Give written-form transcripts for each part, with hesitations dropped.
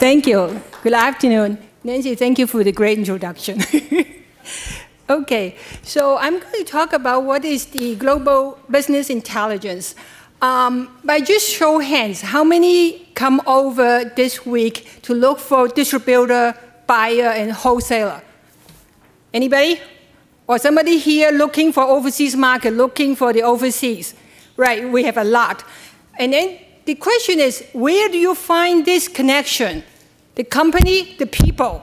Thank you. Good afternoon. Nancy, thank you for the great introduction. Okay, so I'm going to talk about what is the global business intelligence. By just show hands, how many come over this week to look for distributor, buyer, and wholesaler? Anybody? Or somebody here looking for overseas market, looking for the overseas? Right, we have a lot. And then the question is, where do you find this connection? The company, the people.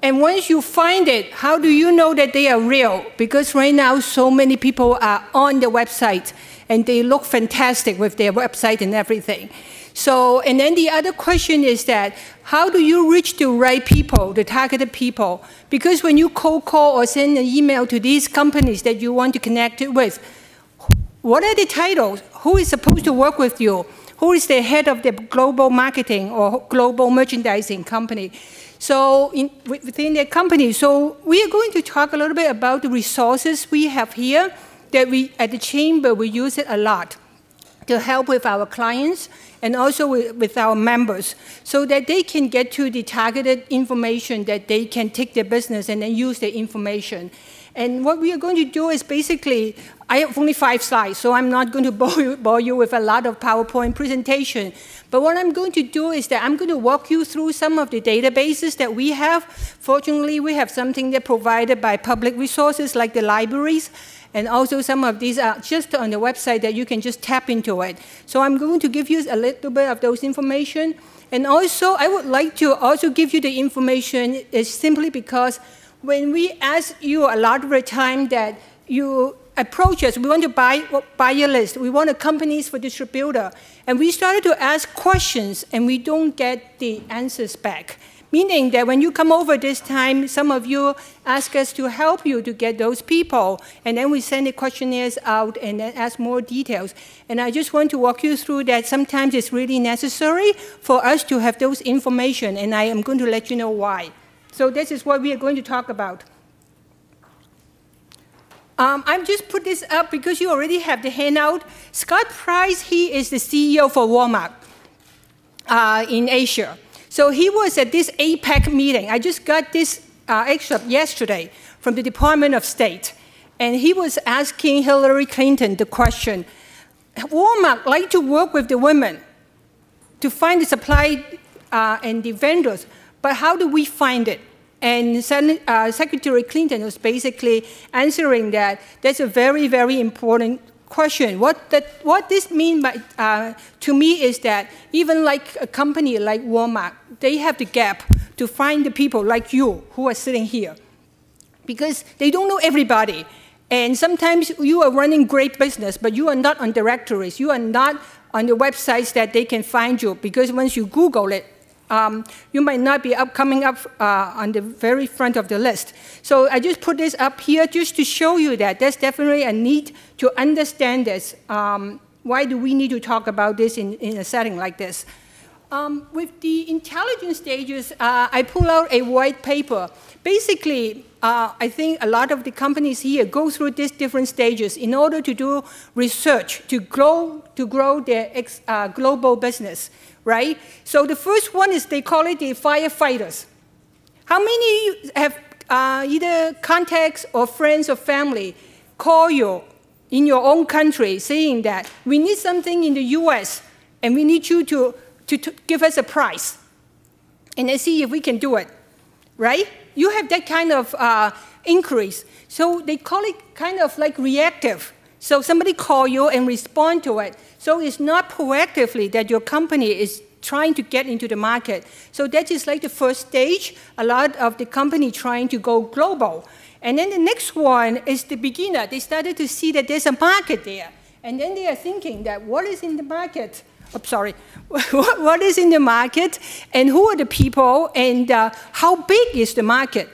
And once you find it, how do you know that they are real? Because right now, so many people are on the website, and they look fantastic with their website and everything. So, and then the other question is that, how do you reach the right people, the targeted people? Because when you cold call or send an email to these companies that you want to connect it with, what are the titles? Who is supposed to work with you? Who is the head of the global marketing or global merchandising company? So within the company, so we are going to talk a little bit about the resources we have here that we, at the chamber, we use it a lot to help with our clients and also with our members so that they can get to the targeted information that they can take their business and then use the information. And what we are going to do is basically, I have only 5 slides, so I'm not going to bore you with a lot of PowerPoint presentation. But what I'm going to do is that I'm going to walk you through some of the databases that we have. Fortunately, we have something that's provided by public resources like the libraries. And also some of these are just on the website that you can just tap into it. So I'm going to give you a little bit of those information. And also, I would like to also give you the information is simply because when we ask you a lot of the time that you approach us, we want to buy your list, we want a companies for distributor, and we started to ask questions and we don't get the answers back. Meaning that when you come over this time, some of you ask us to help you to get those people, and then we send the questionnaires out and then ask more details. And I just want to walk you through that sometimes it's really necessary for us to have those information, and I am going to let you know why. So this is what we are going to talk about. I've just put this up because you already have the handout. Scott Price, he is the CEO for Walmart in Asia. So he was at this APEC meeting. I just got this excerpt yesterday from the Department of State. And he was asking Hillary Clinton the question, Walmart like to work with the women to find the supply and the vendors, but how do we find it? And Secretary Clinton was basically answering that that's a very, very important question. What this means to me is that even like a company like Walmart, they have the gap to find the people like you who are sitting here because they don't know everybody. And sometimes you are running great business, but you are not on directories. You are not on the websites that they can find you because once you Google it, you might not be coming up on the very front of the list. So I just put this up here just to show you that there's definitely a need to understand this. Why do we need to talk about this in a setting like this? With the intelligence stages, I pull out a white paper. Basically, I think a lot of the companies here go through these different stages in order to do research, to grow their global business. Right? So the first one is they call it the firefighters. How many have either contacts or friends or family call you in your own country saying that we need something in the US and we need you to give us a price and then see if we can do it, right? You have that kind of inquiries. So they call it kind of like reactive. So somebody call you and respond to it. So it's not proactively that your company is trying to get into the market. So that is like the first stage, a lot of the company trying to go global. And then the next one is the beginner. They started to see that there's a market there. And then they are thinking that what is in the market? Oh, sorry. What is in the market? And who are the people? And how big is the market?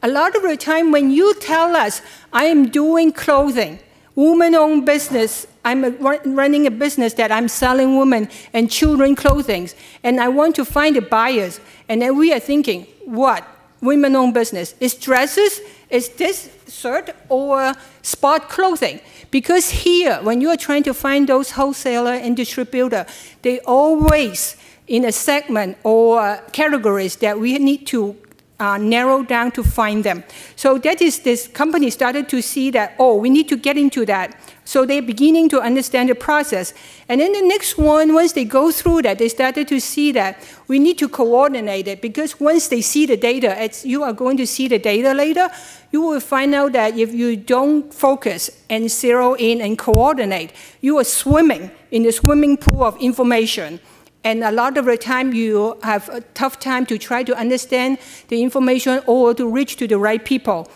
A lot of the time when you tell us, I am doing clothing, woman-owned business, I'm running a business that I'm selling women and children clothing, and I want to find the buyers. And then we are thinking, what? Women-owned business. Is dresses? Is this shirt or sport clothing? Because here, when you are trying to find those wholesaler and distributor, they always in a segment or categories that we need to narrow down to find them. So that is, this company started to see that, oh, we need to get into that. So they're beginning to understand the process. And then the next one, once they go through that, they started to see that we need to coordinate it, because once they see the data, as you are going to see the data later, you will find out that if you don't focus and zero in and coordinate, you are swimming in the swimming pool of information. And a lot of the time, you have a tough time to try to understand the information or to reach to the right people.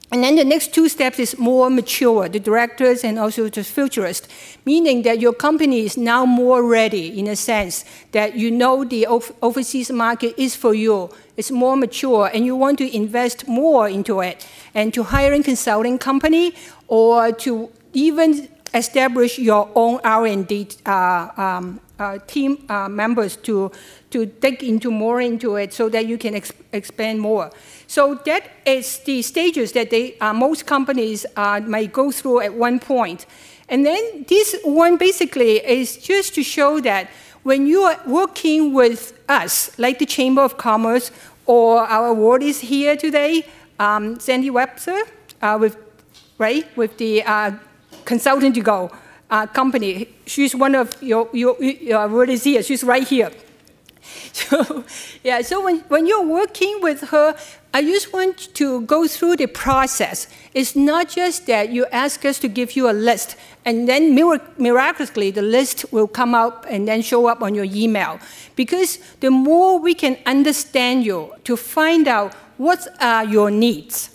And then the next two steps is more mature, the directors and also the futurists, meaning that your company is now more ready in a sense that you know the overseas market is for you. It's more mature, and you want to invest more into it, and to hire a consulting company or to even establish your own R&D team members to dig into more into it so that you can expand more. So that is the stages that most companies might go through at one point. And then this one basically is just to show that when you are working with us, like the Chamber of Commerce or our awardees here today, Sandy Webster, with the Consultant to Go company. She's one of your awardees here. She's right here. So, yeah, so when you're working with her, I just want to go through the process. It's not just that you ask us to give you a list, and then miraculously the list will come up and then show up on your email. Because the more we can understand you, to find out what are your needs.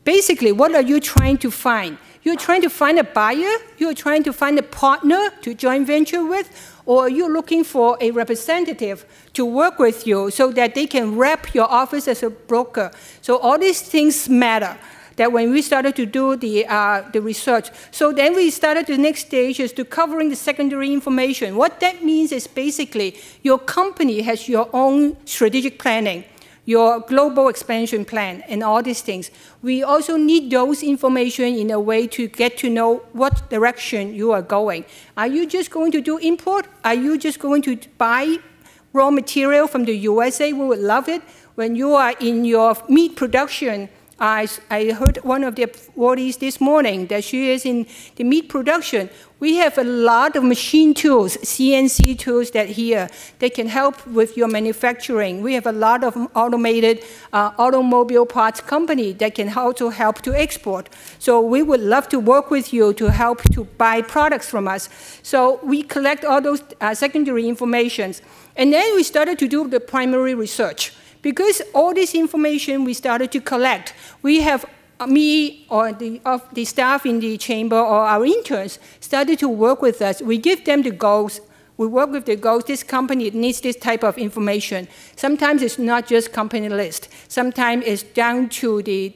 Basically, what are you trying to find? You're trying to find a buyer, you're trying to find a partner to joint venture with, or you're looking for a representative to work with you so that they can rep your office as a broker. So all these things matter. That when we started to do the research. So then we started the next stage is to covering the secondary information. What that means is basically your company has your own strategic planning, your global expansion plan, and all these things. We also need those information in a way to get to know what direction you are going. Are you just going to do import? Are you just going to buy raw material from the USA? We would love it. When you are in your meat production, I heard one of the awardees this morning that she is in the meat production. We have a lot of machine tools, CNC tools that can help with your manufacturing. We have a lot of automated automobile parts company that can also help to export. So we would love to work with you to help to buy products from us. So we collect all those secondary informations. And then we started to do the primary research. Because all this information we started to collect, we have me or the staff in the chamber or our interns started to work with us. We give them the goals. We work with the goals. This company needs this type of information. Sometimes it's not just company list. Sometimes it's down to the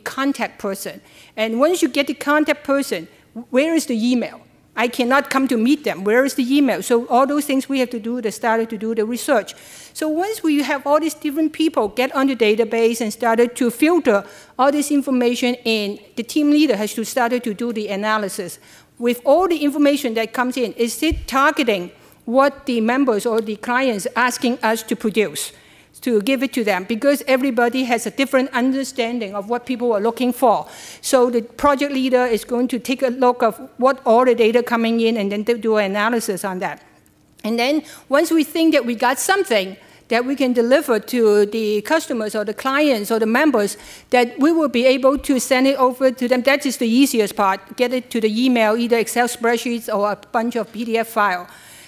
contact person. And once you get the contact person, where is the email? I cannot come to meet them. Where is the email? So all those things we have to do, they started to do the research. So once we have all these different people get on the database and started to filter all this information in, the team leader has to start to do the analysis. With all the information that comes in, is it targeting what the members or the clients are asking us to produce? To give it to them, because everybody has a different understanding of what people are looking for. So the project leader is going to take a look of what all the data coming in and then do an analysis on that. And then once we think that we got something that we can deliver to the customers or the clients or the members, that we will be able to send it over to them. That is the easiest part, get it to the email, either Excel spreadsheets or a bunch of PDF file.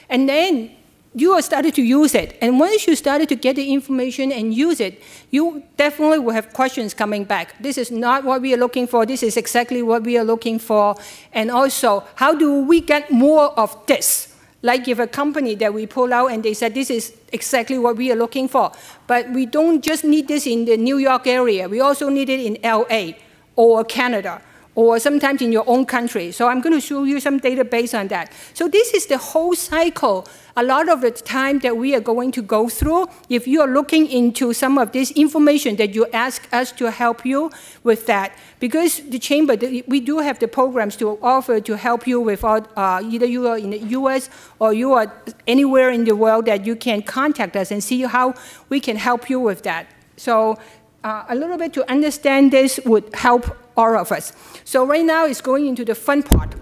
And then you are started to use it. And once you started to get the information and use it, you definitely will have questions coming back. This is not what we are looking for. This is exactly what we are looking for. And also, how do we get more of this? Like if a company that we pull out and they said, this is exactly what we are looking for. But we don't just need this in the New York area. We also need it in LA or Canada or sometimes in your own country. So I'm going to show you some database on that. So this is the whole cycle, a lot of the time that we are going to go through. If you are looking into some of this information that you ask us to help you with that, because the Chamber, we do have the programs to offer to help you with either you are in the US or you are anywhere in the world that you can contact us and see how we can help you with that. So a little bit to understand this would help all of us. So right now it's going into the fun part.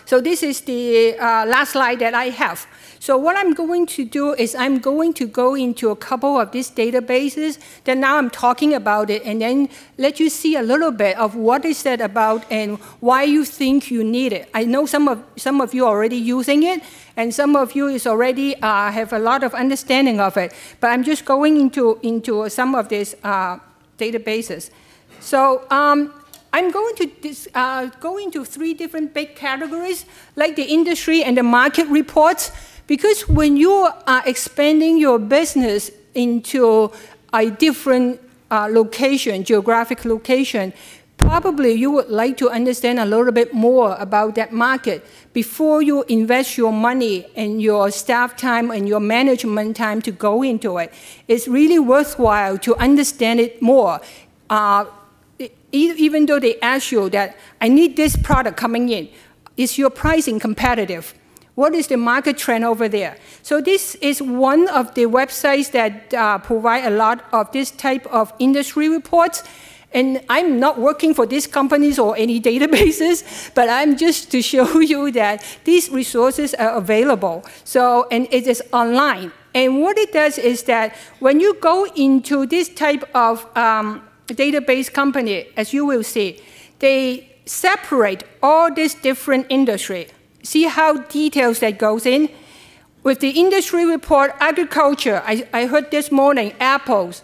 So this is the last slide that I have. So what I'm going to do is I'm going to go into a couple of these databases that now I'm talking about it, and then let you see a little bit of what is that about and why you think you need it. I know some of you are already using it, and some of you is already have a lot of understanding of it. But I'm just going into some of these databases. So I'm going to go into 3 different big categories, like the industry and the market reports, because when you are expanding your business into a different location, geographic location, probably you would like to understand a little bit more about that market before you invest your money and your staff time and your management time to go into it. It's really worthwhile to understand it more. Even though they ask you that, I need this product coming in, is your pricing competitive? What is the market trend over there? So this is one of the websites that provide a lot of this type of industry reports. And I'm not working for these companies or any databases, but I'm just to show you that these resources are available. So, and it is online. And what it does is that when you go into this type of database company, as you will see, they separate all these different industry. See how details that goes in? With the industry report, agriculture, I heard this morning, apples,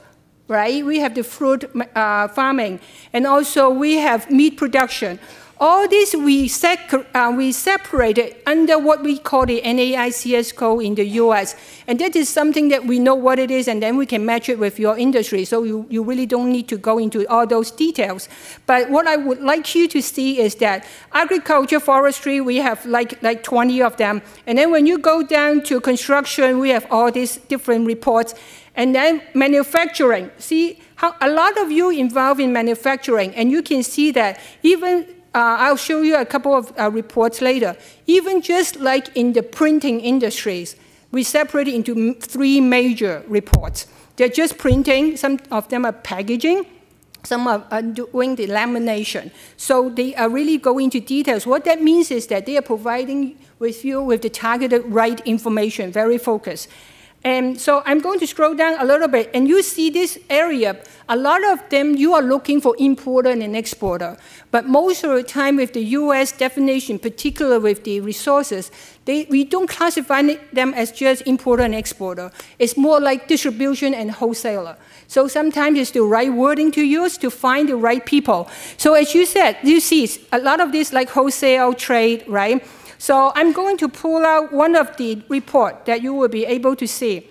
right? We have the fruit farming, and also we have meat production. All this we separated under what we call the NAICS code in the US. And that is something that we know what it is, and then we can match it with your industry. So you really don't need to go into all those details. But what I would like you to see is that agriculture, forestry, we have like 20 of them. And then when you go down to construction, we have all these different reports. And then manufacturing. See how a lot of you involved in manufacturing, and you can see that even I'll show you a couple of reports later. Even just like in the printing industries, we separate it into 3 major reports. They're just printing, some of them are packaging, some are doing the lamination. So they are really going into details. What that means is that they are providing with you with the targeted right information, very focused. And so I'm going to scroll down a little bit, and you see this area, a lot of them you are looking for importer and exporter. But most of the time with the US definition, particularly with the resources, we don't classify them as just importer and exporter. It's more like distribution and wholesaler. So sometimes it's the right wording to use to find the right people. So as you said, you see a lot of this like wholesale trade, right? So I'm going to pull out one of the report that you will be able to see.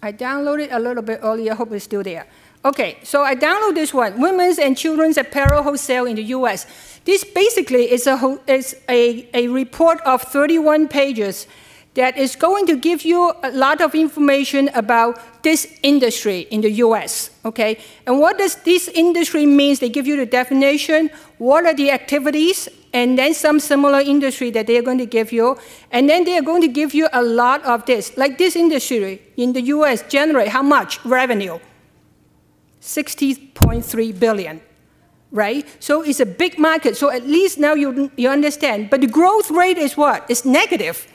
I downloaded a little bit earlier, I hope it's still there. Okay, so I downloaded this one, Women's and Children's Apparel Wholesale in the US. This basically is a report of 31 pages that is going to give you a lot of information about this industry in the US, okay? And what does this industry mean? They give you the definition, what are the activities, and then some similar industry that they're going to give you. And then they're going to give you a lot of this. Like this industry in the US generate how much revenue? 60.3 billion, right? So it's a big market. So at least now you understand. But the growth rate is what? It's negative.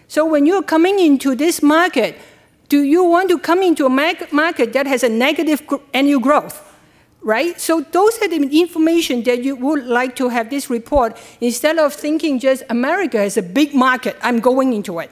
So when you're coming into this market, do you want to come into a market that has a negative annual growth? Right? So those are the information that you would like to have this report instead of thinking just America is a big market, I'm going into it.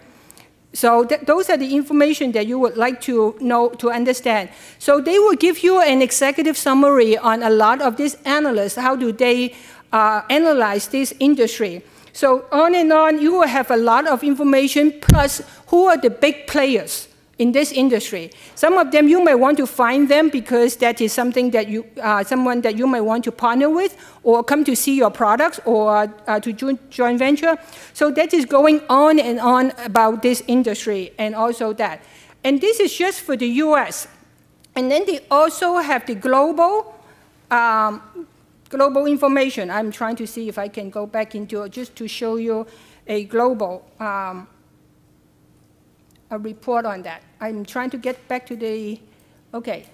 So those are the information that you would like to know, to understand. So they will give you an executive summary on a lot of these analysts, how do they analyze this industry. So on and on, you will have a lot of information, plus who are the big players in this industry. Some of them you may want to find them because that is something that you, someone that you may want to partner with or come to see your products or to joint venture. So that is going on and on about this industry and also that. And this is just for the US. And then they also have the global, global information. I'm trying to see if I can go back into it just to show you a global a report on that. I'm trying to get back to the, okay.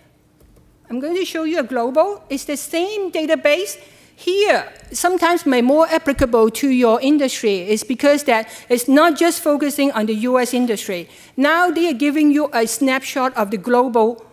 I'm going to show you a global. It's the same database. Here, sometimes may more applicable to your industry is because that it's not just focusing on the US industry. Now they are giving you a snapshot of the global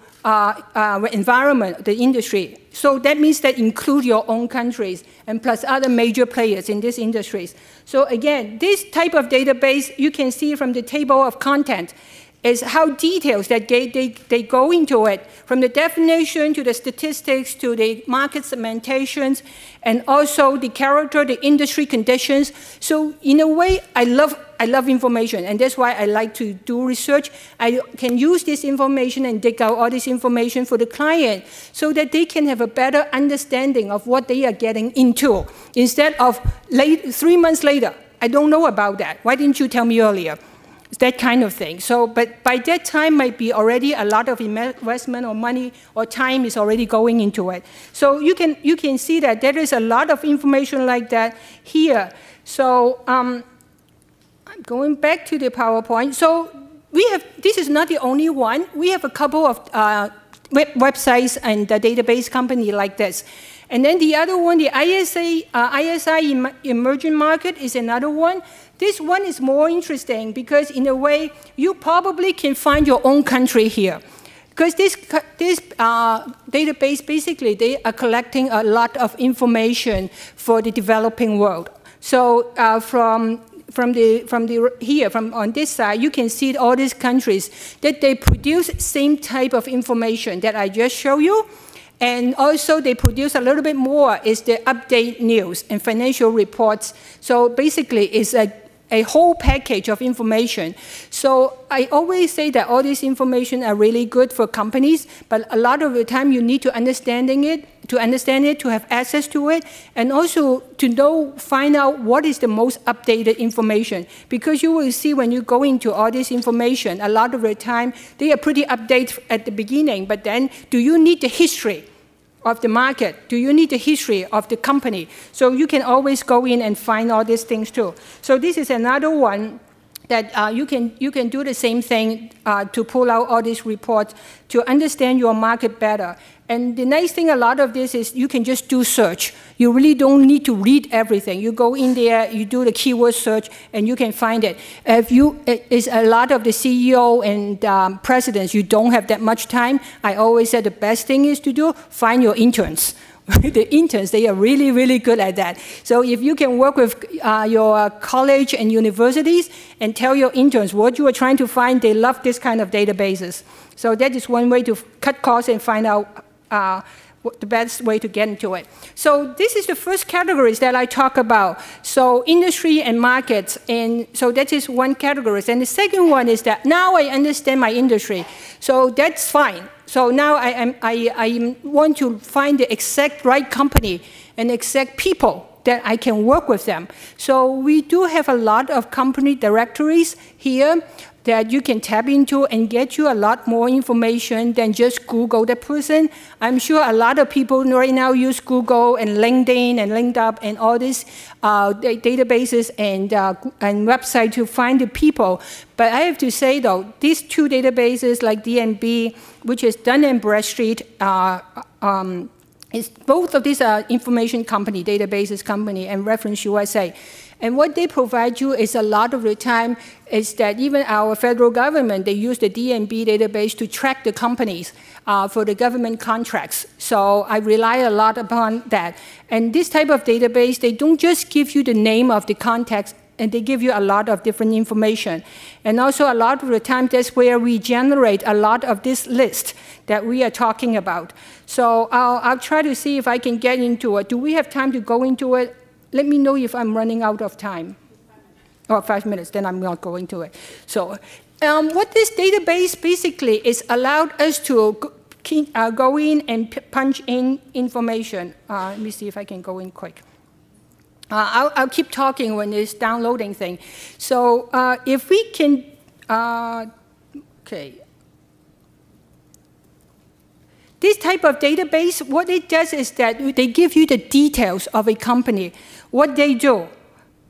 environment, the industry. So that means that include your own countries and plus other major players in these industries. So again, this type of database, you can see from the table of content, is how details that they go into it, from the definition to the statistics to the market segmentations, and also the character, the industry conditions. So in a way, I love information, and that's why I like to do research. I can use this information and dig out all this information for the client so that they can have a better understanding of what they are getting into, instead of 3 months later, I don't know about that. Why didn't you tell me earlier? That kind of thing. So, but by that time might be already a lot of investment or money or time is already going into it. So you can see that there is a lot of information like that here. So I'm going back to the PowerPoint. So we have, this is not the only one. We have a couple of websites and the database company like this. And then the other one, the ISI emerging market is another one. This one is more interesting because in a way, you probably can find your own country here. Because this database, basically, they are collecting a lot of information for the developing world. So on this side, you can see all these countries that they produce same type of information that I just showed you. And also, they produce a little bit more is the update news and financial reports. So basically, it's a whole package of information. So I always say that all this information are really good for companies, but a lot of the time you need to understand it, to have access to it, and also to find out what is the most updated information. Because you will see when you go into all this information, a lot of the time they are pretty updated at the beginning, but then do you need the history of the market? Do you need the history of the company? So you can always go in and find all these things too. So this is another one that you can do the same thing to pull out all these reports to understand your market better. And the nice thing, a lot of this is you can just do search. You really don't need to read everything. You go in there, you do the keyword search, and you can find it. It's a lot of the CEO and presidents, you don't have that much time. I always said the best thing is to do, find your interns. The interns, they are really, really good at that. So if you can work with your college and universities and tell your interns what you are trying to find, they love this kind of databases. So that is one way to cut costs and find out the best way to get into it. So this is the first categories that I talk about. So industry and markets, and so that is one category. And the second one is that now I understand my industry. So that's fine. So now I want to find the exact right company and exact people that I can work with them. So we do have a lot of company directories here that you can tap into and get you a lot more information than just Google the person. I'm sure a lot of people right now use Google and LinkedIn and LinkedUp and all these databases and websites to find the people. But I have to say, though, these two databases like DNB, which is Dun & Bradstreet, both of these are information company, databases company, and Reference USA. And what they provide you is a lot of the time is that even our federal government, they use the DNB database to track the companies for the government contracts. So I rely a lot upon that. And this type of database, they don't just give you the name of the contacts, and they give you a lot of different information. And also a lot of the time, that's where we generate a lot of this list that we are talking about. So I'll try to see if I can get into it. Do we have time to go into it? Let me know if I'm running out of time. Oh, 5 minutes, then I'm not going to it. So What this database basically is allowed us to go in and punch in information. Let me see if I can go in quick. I'll keep talking when it's downloading thing. So if we can, okay. This type of database, what it does is that they give you the details of a company, what they do,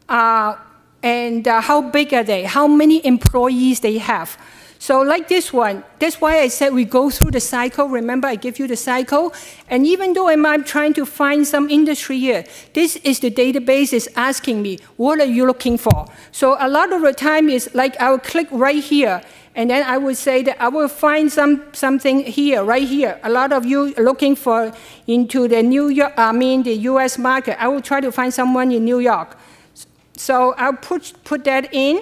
and how big are they, how many employees they have. So like this one, that's why I said we go through the cycle. Remember, I give you the cycle. And even though I'm trying to find some industry here, this is the database is asking me, what are you looking for? So a lot of the time is like I will click right here, and then I would say that I will find something here, right here. A lot of you are looking for into the the US market. I will try to find someone in New York. So I'll put that in.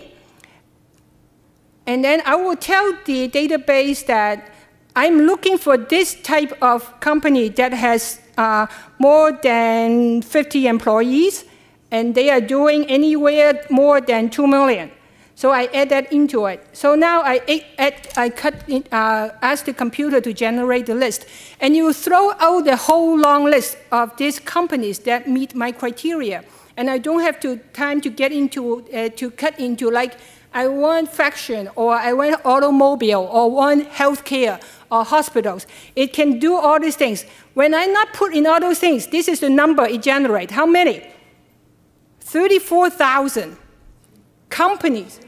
And then I will tell the database that I'm looking for this type of company that has more than 50 employees, and they are doing anywhere more than 2 million. So I add that into it. So now I ask the computer to generate the list. And you throw out the whole long list of these companies that meet my criteria. And I don't have time to get into, to cut into like, I want fashion, or I want automobile, or want healthcare, or hospitals. It can do all these things. When I not put in all those things, this is the number it generates. How many? 34,000 companies.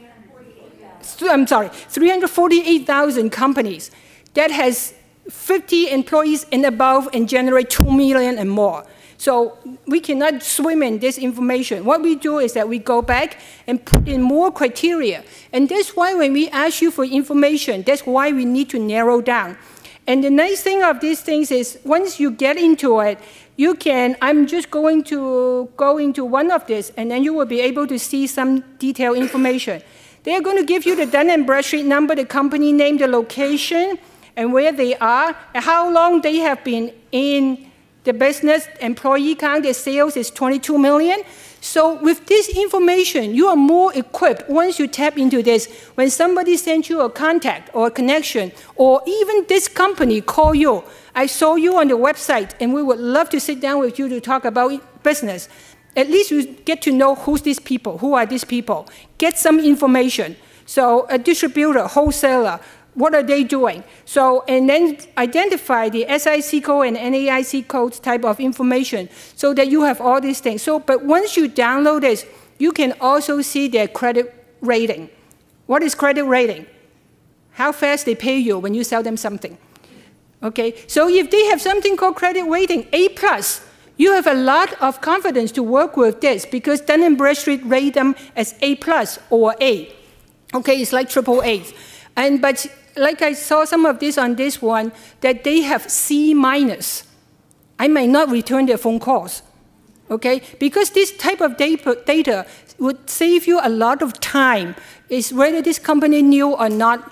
I'm sorry, 348,000 companies that has 50 employees and above and generate 2 million and more. So we cannot swim in this information. What we do is that we go back and put in more criteria. And that's why when we ask you for information, that's why we need to narrow down. And the nice thing of these things is once you get into it, you can, I'm just going to go into one of this, and then you will be able to see some detailed information. They are going to give you the Dun & Bradstreet number, the company name, the location, and where they are, and how long they have been in the business. Employee count, their sales is 22 million. So with this information, you are more equipped once you tap into this. When somebody sends you a contact or a connection, or even this company call you, I saw you on the website, and we would love to sit down with you to talk about business. At least you get to know who's these people, who are these people. Get some information. So a distributor, wholesaler, what are they doing? So, and then identify the SIC code and NAIC codes type of information so that you have all these things. So, but once you download this, you can also see their credit rating. What is credit rating? How fast they pay you when you sell them something. Okay, so if they have something called credit rating, A+, you have a lot of confidence to work with this because Dun & Bradstreet rate them as A+ or A. Okay, it's like triple A's. But like I saw some of this on this one, that they have C-. I may not return their phone calls, okay? Because this type of data would save you a lot of time. Is whether this company new or not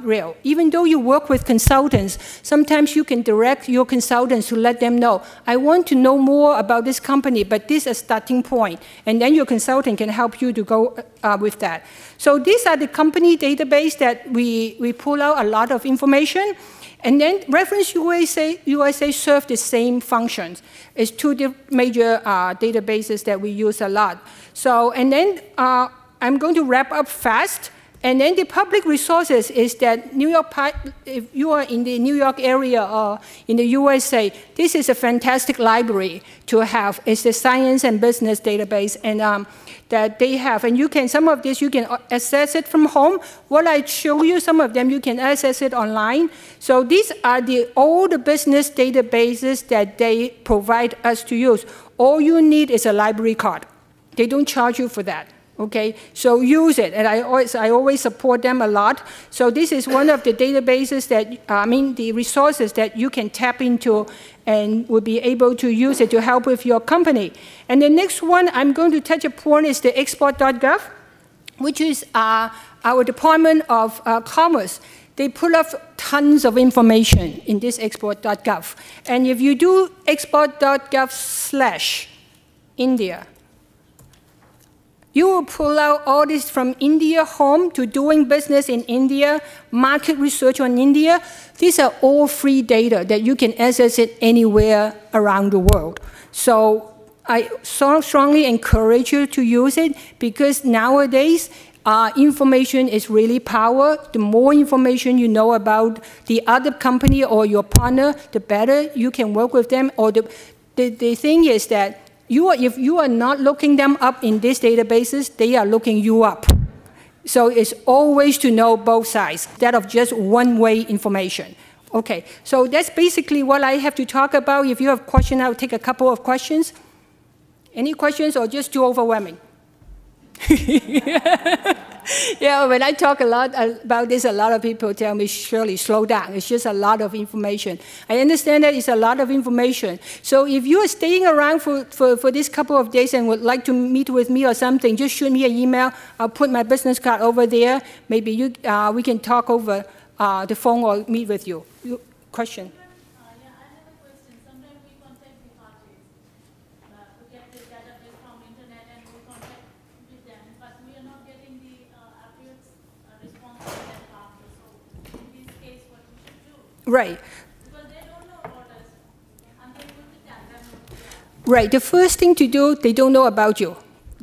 real. Even though you work with consultants, sometimes you can direct your consultants to let them know, I want to know more about this company, but this is a starting point. And then your consultant can help you to go with that. So these are the company database that we pull out a lot of information. And then Reference USA serve the same functions. It's two major databases that we use a lot. So, and then I'm going to wrap up fast. And then the public resources is that New York, if you are in the New York area or in the USA, this is a fantastic library to have. It's the science and business database and that they have. And you can, some of this you can access it from home. What I show you, some of them you can access it online. So these are all the business databases that they provide us to use. All you need is a library card. They don't charge you for that. Okay, so use it, and I always support them a lot. So this is one of the databases that, the resources that you can tap into and will be able to use it to help with your company. And the next one I'm going to touch upon is the export.gov, which is our Department of Commerce. They pull up tons of information in this export.gov. And if you do export.gov/India, You will pull out all this from India home to doing business in India, market research on India. These are all free data that you can access it anywhere around the world. So I so strongly encourage you to use it because nowadays, information is really power. The more information you know about the other company or your partner, the better you can work with them. Or the thing is that if you are not looking them up in these databases, they are looking you up. So it's always to know both sides, instead of just one-way information. Okay, so that's basically what I have to talk about. If you have questions, I'll take a couple of questions. Any questions or just too overwhelming? Yeah, when I talk a lot about this, a lot of people tell me, Shirley, slow down. It's just a lot of information. I understand that it's a lot of information. So if you are staying around for this couple of days and would like to meet with me or something, just shoot me an email. I'll put my business card over there. Maybe we can talk over the phone or meet with you. Question? Right. Because they don't know about us, and they want to tell them. Right. The first thing to do, they don't know about you.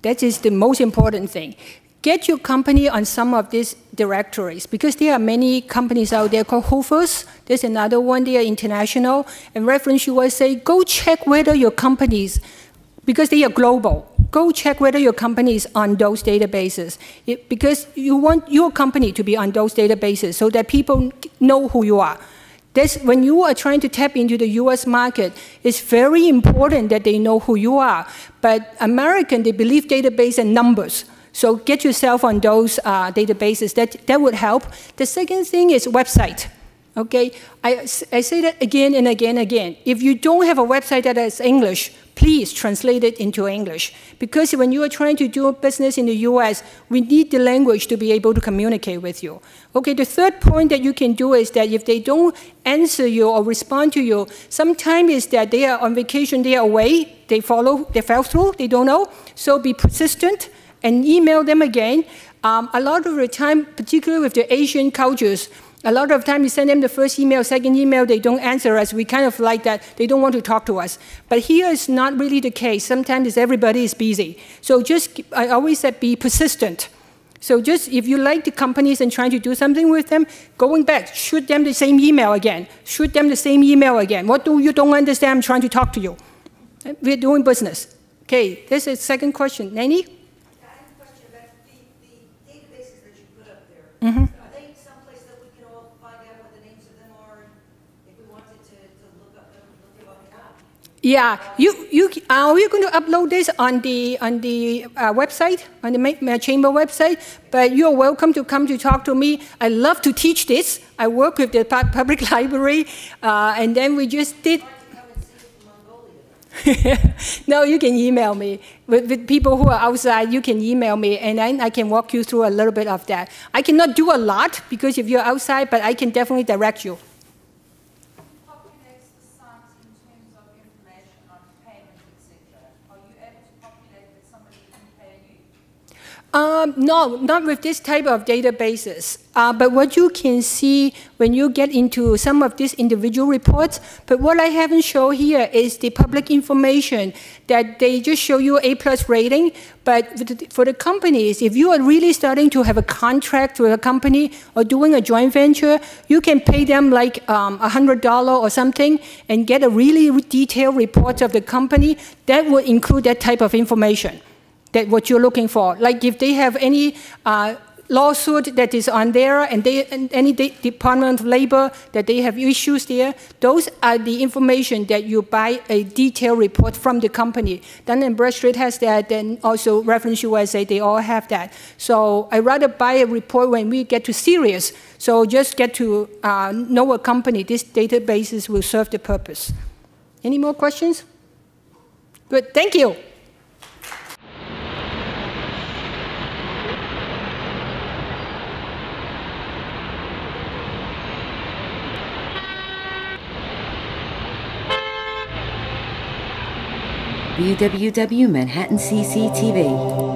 That is the most important thing. Get your company on some of these directories because there are many companies out there called Hoovers. There's another one, they are international. And Reference USA, go check whether your companies, because they are global, go check whether your company is on those databases. Because you want your company to be on those databases so that people know who you are. When you are trying to tap into the US market, it's very important that they know who you are. But American, they believe database and numbers. So get yourself on those databases. That would help. The second thing is website. Okay, I say that again and again and again. If you don't have a website that is English, please translate it into English. Because when you are trying to do business in the US, we need the language to be able to communicate with you. Okay, the third point that you can do is that if they don't answer you or respond to you, sometimes is that they are on vacation, they are away, they fell through, they don't know. So be persistent and email them again. A lot of the time, particularly with the Asian cultures, a lot of time you send them the first email, second email, they don't answer us. We kind of like that. They don't want to talk to us. But here is not really the case. Sometimes everybody is busy. So I always said be persistent. So just if you like the companies and trying to do something with them, going back, shoot them the same email again. Shoot them the same email again. What do you don't understand? I'm trying to talk to you. We're doing business. Okay, this is the second question. Nanny? I have a question about the databases that you put up there. Mm-hmm. Yeah, are you going to upload this on the website, on the chamber website? But you're welcome to come to talk to me. I love to teach this. I work with the public library, and then we just did. No, you can email me. With people who are outside, you can email me, and then I can walk you through a little bit of that. I cannot do a lot because if you're outside, but I can definitely direct you. No, not with this type of databases. But what you can see when you get into some of these individual reports, but what I haven't shown here is the public information that they just show you A+ rating. But for the companies, if you are really starting to have a contract with a company or doing a joint venture, you can pay them like $100 or something and get a really detailed report of the company. That will include that type of information. That what you're looking for. Like if they have any lawsuit that is on there and any Department of Labor that they have issues there, those are the information that you buy a detailed report from the company. Dun & Bradstreet has that, then also Reference USA, they all have that. So I rather buy a report when we get to serious. So just get to know a company. These databases will serve the purpose. Any more questions? Good, thank you. www.manhattancc.tv